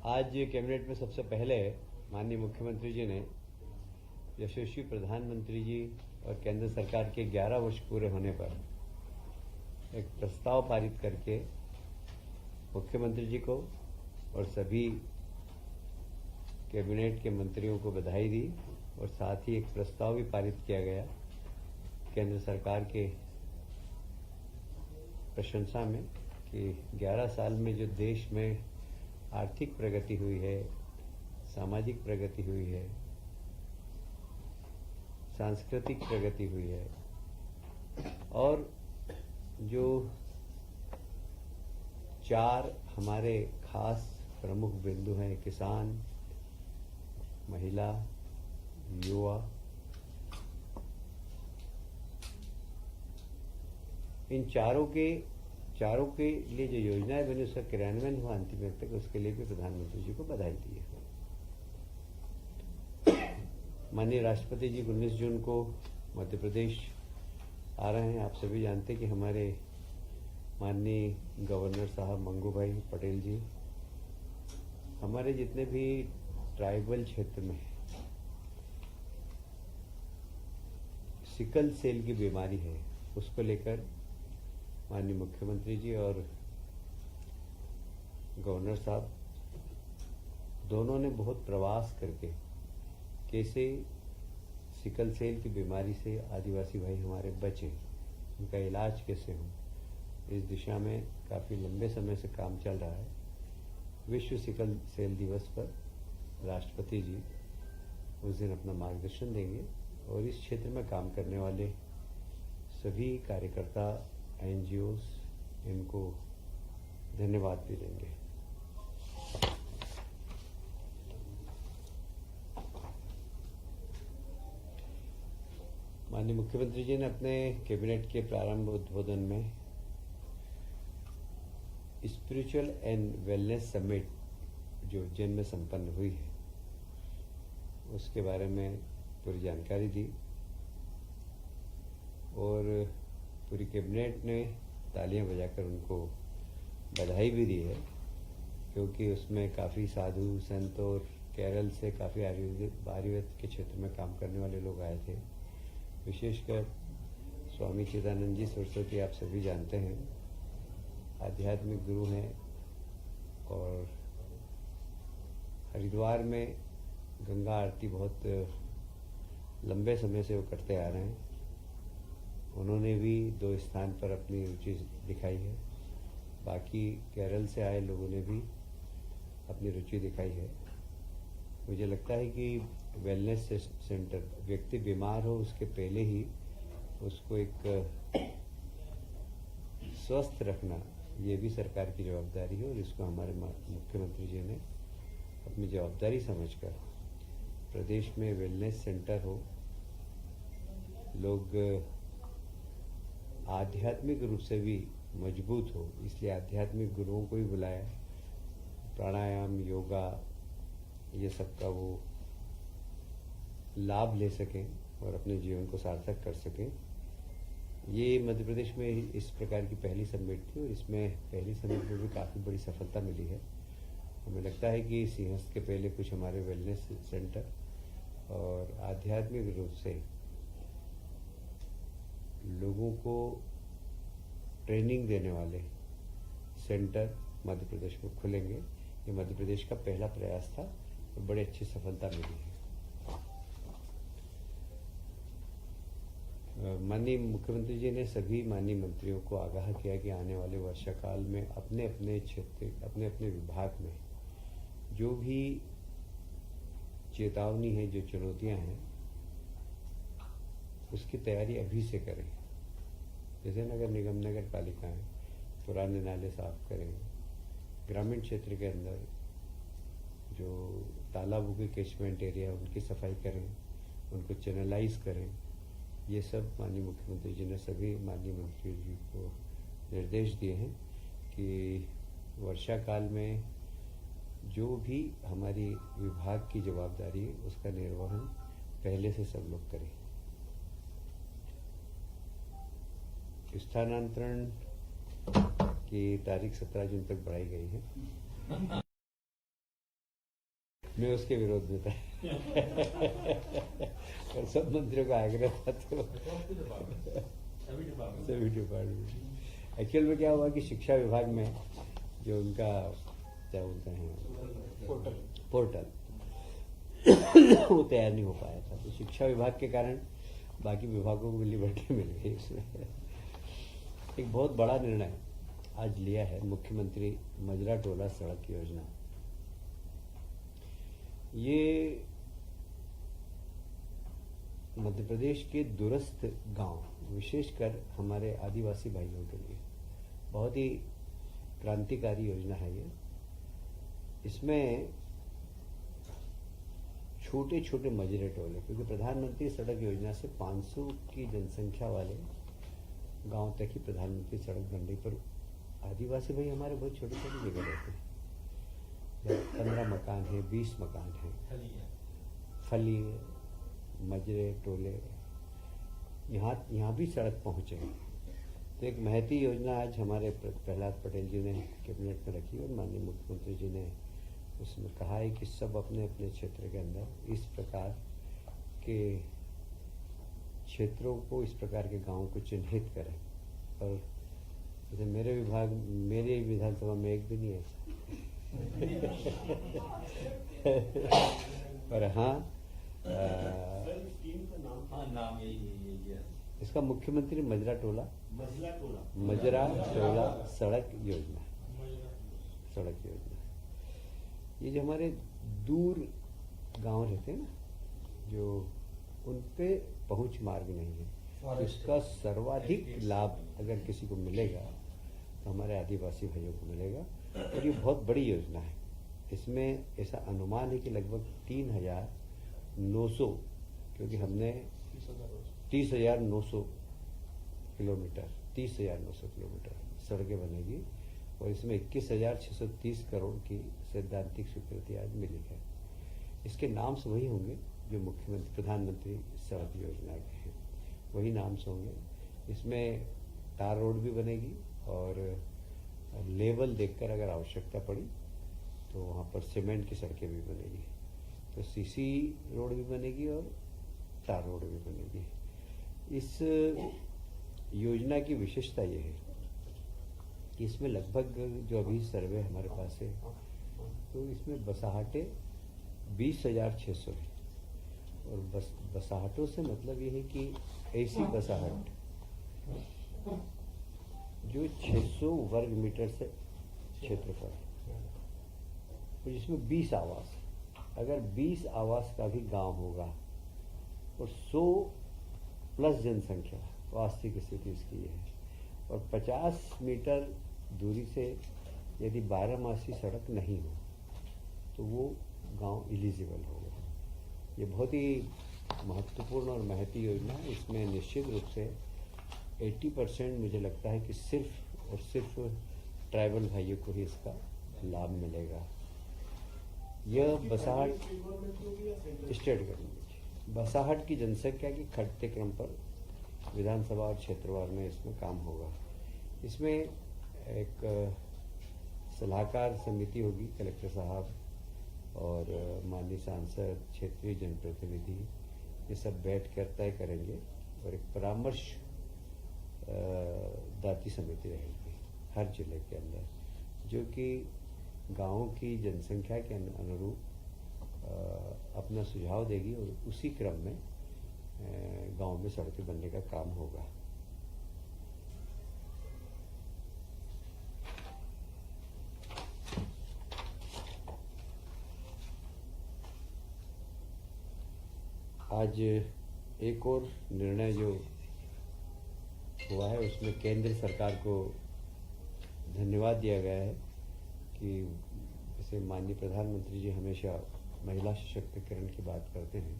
आज कैबिनेट में सबसे पहले माननीय मुख्यमंत्री जी ने यशस्वी प्रधानमंत्री जी और केंद्र सरकार के 11 वर्ष पूरे होने पर एक प्रस्ताव पारित करके मुख्यमंत्री जी को और सभी कैबिनेट के मंत्रियों को बधाई दी और साथ ही एक प्रस्ताव भी पारित किया गया केंद्र सरकार के प्रशंसा में कि 11 साल में जो देश में आर्थिक प्रगति हुई है, सामाजिक प्रगति हुई है, सांस्कृतिक प्रगति हुई है और जो 4 हमारे खास प्रमुख बिंदु हैं, किसान, महिला, युवा, इन चारों के लिए जो योजनाएं बनी उसका क्रियान्वयन हुआ अंतिम तक, उसके लिए भी प्रधानमंत्री जी को बधाई दी है। माननीय राष्ट्रपति जी 19 जून को मध्य प्रदेश आ रहे हैं। आप सभी जानते हैं कि हमारे माननीय गवर्नर साहब मंगू भाई पटेल जी हमारे जितने भी ट्राइबल क्षेत्र में सिकल सेल की बीमारी है उसको लेकर माननीय मुख्यमंत्री जी और गवर्नर साहब दोनों ने बहुत प्रवास करके कैसे सिकल सेल की बीमारी से आदिवासी भाई हमारे बचे, उनका इलाज कैसे हो, इस दिशा में काफ़ी लंबे समय से काम चल रहा है। विश्व सिकल सेल दिवस पर राष्ट्रपति जी उस दिन अपना मार्गदर्शन देंगे और इस क्षेत्र में काम करने वाले सभी कार्यकर्ता, एनजीओस इनको धन्यवाद भी देंगे। माननीय मुख्यमंत्री जी ने अपने कैबिनेट के प्रारंभ उद्बोधन में स्पिरिचुअल एंड वेलनेस समिट जो उज्जैन में संपन्न हुई है उसके बारे में पूरी जानकारी दी और पूरी कैबिनेट ने तालियां बजाकर उनको बधाई भी दी है, क्योंकि उसमें काफ़ी साधु संत और केरल से काफ़ी आयुर्वेद के क्षेत्र में काम करने वाले लोग आए थे। विशेषकर स्वामी चिदानंद जी सरस्वती आप सभी जानते हैं, आध्यात्मिक गुरु हैं और हरिद्वार में गंगा आरती बहुत लंबे समय से वो करते आ रहे हैं। उन्होंने भी 2 स्थान पर अपनी रुचि दिखाई है। बाकी केरल से आए लोगों ने भी अपनी रुचि दिखाई है। मुझे लगता है कि वेलनेस सेंटर, व्यक्ति बीमार हो उसके पहले ही उसको एक स्वस्थ रखना, ये भी सरकार की जवाबदारी है और इसको हमारे मुख्यमंत्री जी ने अपनी जवाबदारी समझकर प्रदेश में वेलनेस सेंटर हो, लोग आध्यात्मिक रूप से भी मजबूत हो, इसलिए आध्यात्मिक गुरुओं को भी बुलाया, प्राणायाम, योगा, ये सब का वो लाभ ले सकें और अपने जीवन को सार्थक कर सकें। ये मध्य प्रदेश में इस प्रकार की पहली समिट थी और इसमें पहली समिट में भी काफ़ी बड़ी सफलता मिली है। हमें लगता है कि सिंहस्थ के पहले कुछ हमारे वेलनेस सेंटर और आध्यात्मिक रूप से लोगों को ट्रेनिंग देने वाले सेंटर मध्य प्रदेश में खुलेंगे। ये मध्य प्रदेश का पहला प्रयास था और बड़ी अच्छी सफलता मिली है। माननीय मुख्यमंत्री जी ने सभी माननीय मंत्रियों को आगाह किया कि आने वाले वर्षाकाल में अपने अपने क्षेत्र, अपने अपने विभाग में जो भी चेतावनी है, जो चुनौतियां हैं, उसकी तैयारी अभी से करें। जैसे नगर निगम, नगर पालिकाएं पुराने नाले साफ करें, ग्रामीण क्षेत्र के अंदर जो तालाबों के कैचमेंट एरिया उनकी सफाई करें, उनको चैनलाइज करें। ये सब माननीय मुख्यमंत्री जी ने सभी माननीय मंत्री जी को निर्देश दिए हैं कि वर्षा काल में जो भी हमारी विभाग की जवाबदारी है उसका निर्वहन पहले से सब लोग करें। स्थानांतरण की तारीख 17 जून तक बढ़ाई गई है। मैं उसके विरोध में था। और सब मंत्रियों का आग्रह था, तो सभी डिपार्टमेंट। एक्चुअल में क्या हुआ कि शिक्षा विभाग में जो उनका क्या बोलते हैं पोर्टल वो तैयार नहीं हो पाया था, तो शिक्षा विभाग के कारण बाकी विभागों को मिली बढ़के मिल गई। इसमें एक बहुत बड़ा निर्णय आज लिया है मुख्यमंत्री मजरा टोला सड़क योजना। ये मध्य प्रदेश के दूरस्थ गांव, विशेषकर हमारे आदिवासी भाइयों के लिए बहुत ही क्रांतिकारी योजना है ये। इसमें छोटे छोटे मजरे टोले, क्योंकि प्रधानमंत्री सड़क योजना से 500 की जनसंख्या वाले गांव तक ही प्रधानमंत्री सड़क बन रही, पर आदिवासी भाई हमारे बहुत छोटे छोटे जगह रहते हैं। 15 मकान है, 20 मकान है, फली मजरे टोले, यहाँ भी सड़क पहुँचे। तो एक महती योजना आज हमारे प्रहलाद पटेल जी ने कैबिनेट में रखी और माननीय मुख्यमंत्री जी ने उसमें कहा है कि सब अपने अपने क्षेत्र के अंदर इस प्रकार के क्षेत्रों को, इस प्रकार के गांवों को चिन्हित करें। और जैसे मेरे विधानसभा में एक भी नहीं है पर हाँ, नाम यही है इसका मुख्यमंत्री मजरा टोला सड़क योजना। ये जो हमारे दूर गांव रहते हैं ना, जो उन पे पहुंच मार्ग नहीं है, तो इसका सर्वाधिक लाभ अगर किसी को मिलेगा तो हमारे आदिवासी भाइयों को मिलेगा। और ये बहुत बड़ी योजना है। इसमें ऐसा अनुमान है कि लगभग 3,900, क्योंकि हमने 30,900 किलोमीटर सड़कें बनेगी और इसमें 21,630 करोड़ की सैद्धांतिक स्वीकृति आज मिली है। इसके नाम से वही होंगे जो मुख्यमंत्री प्रधानमंत्री सड़क योजना के हैं, वही नाम से होंगे। इसमें तार रोड भी बनेगी और लेवल देखकर अगर आवश्यकता पड़ी तो वहाँ पर सीमेंट की सड़कें भी बनेगी। तो सीसी रोड भी बनेगी और तार रोड भी बनेगी। इस योजना की विशेषता ये है कि इसमें लगभग जो अभी सर्वे हमारे पास है, तो इसमें बसाहटें 20,600 है। और बसाहटों से मतलब ये है कि ऐसी बसाहट जो 600 वर्ग मीटर से क्षेत्रफल, तो जिसमें 20 आवास, अगर 20 आवास का भी गांव होगा और 100 प्लस जनसंख्या, वास्तविक स्थिति इसकी ये है। और 50 मीटर दूरी से यदि 12मासी सड़क नहीं हो तो वो गांव एलिजिबल होगा। ये बहुत ही महत्वपूर्ण और महती योजना है। इसमें निश्चित रूप से 80% मुझे लगता है कि सिर्फ और सिर्फ ट्राइबल भाइयों को ही इसका लाभ मिलेगा। यह बसाहट स्टेट गवर्नमेंट, बसाहट की जनसंख्या की घटते क्रम पर विधानसभा और क्षेत्रवार में इसमें काम होगा। इसमें एक सलाहकार समिति होगी, कलेक्टर साहब और माननीय सांसद, क्षेत्रीय जनप्रतिनिधि, ये सब बैठ कर तय करेंगे। और एक परामर्श दाती समिति रहेगी हर जिले के अंदर, जो कि गाँवों की जनसंख्या के अनुरूप अपना सुझाव देगी और उसी क्रम में गांव में सड़कें बनने का काम होगा। आज एक और निर्णय जो हुआ है उसमें केंद्र सरकार को धन्यवाद दिया गया है कि जैसे माननीय प्रधानमंत्री जी हमेशा महिला सशक्तिकरण की बात करते हैं,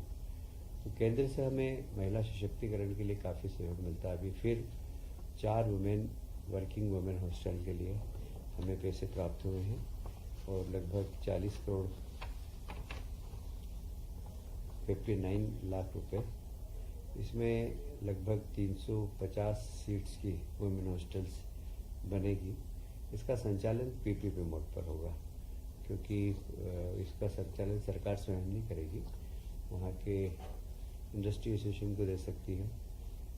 तो केंद्र से हमें महिला सशक्तिकरण के लिए काफ़ी सहयोग मिलता है। अभी फिर 4 वर्किंग वुमेन हॉस्टल के लिए हमें पैसे प्राप्त हुए हैं और लगभग 40 करोड़ 59 लाख रुपए। इसमें लगभग 350 सीट्स की वुमेन हॉस्टल्स बनेगी। इसका संचालन पीपीपी मोड पर होगा। क्योंकि इसका संचालन सरकार स्वयं नहीं करेगी, वहाँ के इंडस्ट्री एसोसिएशन को दे सकती है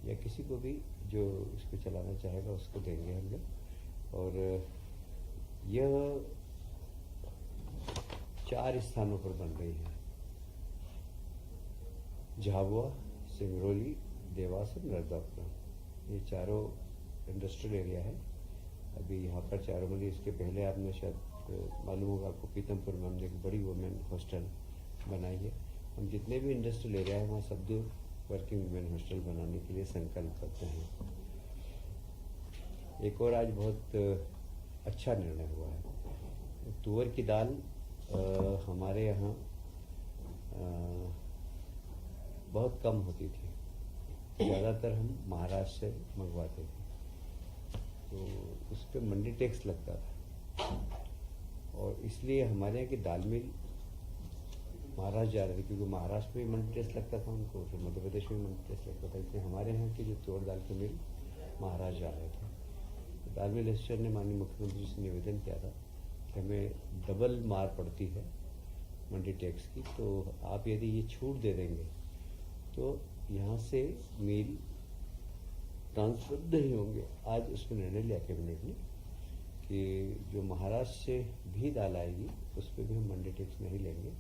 या किसी को भी जो इसको चलाना चाहेगा उसको देंगे हम लोग। और यह 4 स्थानों पर बन रही है, झाबुआ, सिंगरौली, देवास और नर्मदापुरम। ये चारों इंडस्ट्रियल एरिया है। अभी यहाँ पर चारोमली, इसके पहले आपने शायद मालूम होगा आपको, पीतमपुर में हमने एक बड़ी वुमेन हॉस्टल बनाई है। हम जितने भी इंडस्ट्रियल एरिया है वहाँ सब दो वर्किंग वुमेन हॉस्टल बनाने के लिए संकल्प करते हैं। एक और आज बहुत अच्छा निर्णय हुआ है। तुअर की दाल हमारे यहाँ बहुत कम होती थी, ज़्यादातर हम महाराष्ट्र से मंगवाते थे, तो उस पर मंडी टैक्स लगता था और इसलिए हमारे यहाँ की दाल मिल महाराष्ट्र जा रही थी, क्योंकि महाराष्ट्र में मंडी टैक्स लगता था उनको, फिर मध्य प्रदेश में मंडी टैक्स लगता था, इसलिए हमारे यहाँ की जो तुअर दाल के मिल महाराष्ट्र जा रहे थे। दाल मिल एसोसिएशन ने माननीय मुख्यमंत्री से निवेदन किया था कि हमें डबल मार पड़ती है मंडी टैक्स की, तो आप यदि ये छूट दे देंगे तो यहाँ से मिल ट्रांसफर नहीं होंगे। आज उसमें निर्णय लिया कैबिनेट ने कि जो महाराष्ट्र से भी दाल आएगी उस पर भी हम मंडी टैक्स नहीं लेंगे,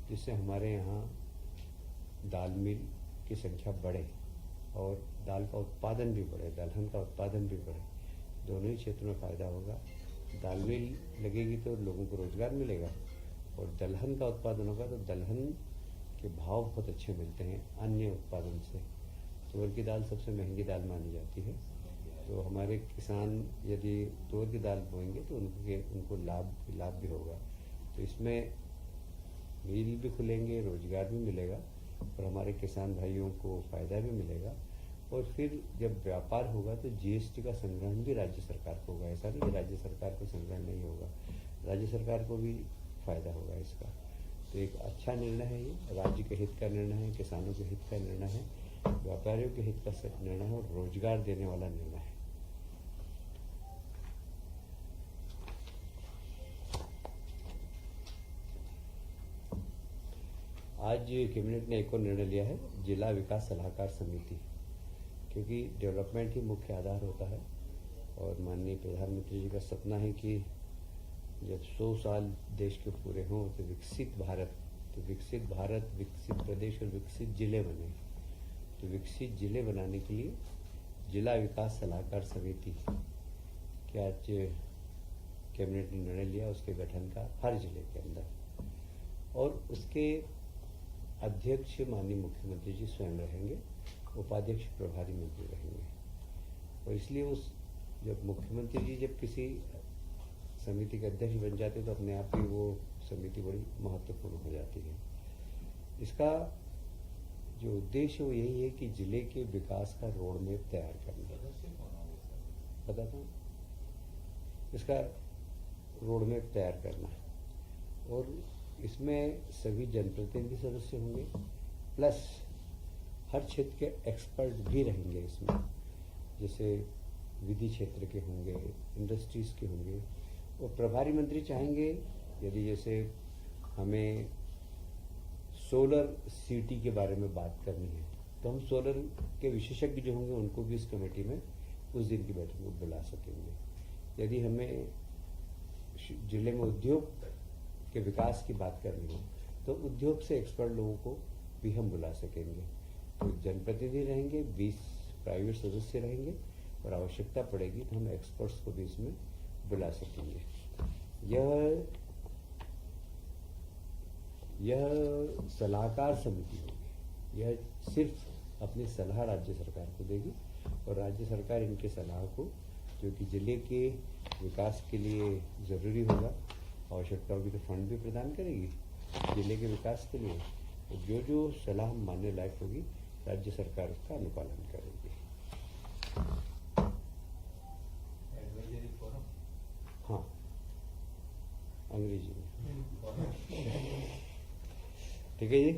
जिससे हमारे यहाँ दाल मिल की संख्या बढ़े और दाल का उत्पादन भी बढ़े, दलहन का उत्पादन भी बढ़े। दोनों ही क्षेत्रों में फ़ायदा होगा। दाल मिल लगेगी तो लोगों को रोज़गार मिलेगा और दलहन का उत्पादन होगा तो दलहन के भाव बहुत अच्छे मिलते हैं अन्य उत्पादन से। तुअर की दाल सबसे महंगी दाल मानी जाती है, तो हमारे किसान यदि तुअर की दाल बोएंगे तो उनको लाभ भी होगा। तो इसमें मिल भी खुलेंगे, रोजगार भी मिलेगा और हमारे किसान भाइयों को फ़ायदा भी मिलेगा। और फिर जब व्यापार होगा तो जीएसटी का संग्रहण भी राज्य सरकार को होगा। ऐसा नहीं कि राज्य सरकार को संग्रहण नहीं होगा, राज्य सरकार को भी फ़ायदा होगा इसका। तो एक अच्छा निर्णय है ये, राज्य के हित का निर्णय है, किसानों के हित का निर्णय है, व्यापारियों के हित का निर्णय है और रोजगार देने वाला निर्णय है। आज कैबिनेट ने एक और निर्णय लिया है, जिला विकास सलाहकार समिति, क्योंकि डेवलपमेंट ही मुख्य आधार होता है और माननीय प्रधानमंत्री जी का सपना है कि जब 100 साल देश के पूरे हों तो विकसित भारत, विकसित प्रदेश और विकसित जिले बने। तो विकसित जिले बनाने के लिए जिला विकास सलाहकार समिति के आज कैबिनेट ने निर्णय लिया उसके गठन का हर जिले के अंदर, और उसके अध्यक्ष माननीय मुख्यमंत्री जी स्वयं रहेंगे, उपाध्यक्ष प्रभारी मंत्री रहेंगे। और इसलिए उस जब मुख्यमंत्री जी जब किसी समिति के अध्यक्ष बन जाते हैं तो अपने आप ही वो समिति बड़ी महत्वपूर्ण हो जाती है। इसका जो उद्देश्य वो यही है कि जिले के विकास का रोड मैप तैयार करना। बताता हूँ, इसका रोड मैप तैयार करना, और इसमें सभी जनप्रतिनिधि सदस्य होंगे, प्लस हर क्षेत्र के एक्सपर्ट भी रहेंगे इसमें, जैसे विधि क्षेत्र के होंगे, इंडस्ट्रीज के होंगे। और प्रभारी मंत्री चाहेंगे यदि जैसे हमें सोलर सिटी के बारे में बात करनी है तो हम सोलर के विशेषज्ञ जो होंगे उनको भी इस कमेटी में उस दिन की बैठक में बुला सकेंगे। यदि हमें जिले में उद्योग के विकास की बात करनी हो तो उद्योग से एक्सपर्ट लोगों को भी हम बुला सकेंगे। तो जनप्रतिनिधि रहेंगे, 20 प्राइवेट सदस्य रहेंगे और आवश्यकता पड़ेगी तो हम एक्सपर्ट्स को भी इसमें बुला सकेंगे। यह सलाहकार समिति होगी, यह सिर्फ अपनी सलाह राज्य सरकार को देगी और राज्य सरकार इनके सलाह को, जो कि जिले के विकास के लिए ज़रूरी होगा, आवश्यकता होगी तो फंड भी प्रदान करेगी जिले के विकास के लिए। और जो सलाह मानने लायक होगी राज्य सरकार उसका अनुपालन करेगी। हाँ, अंग्रेजी में। ठीक है जी।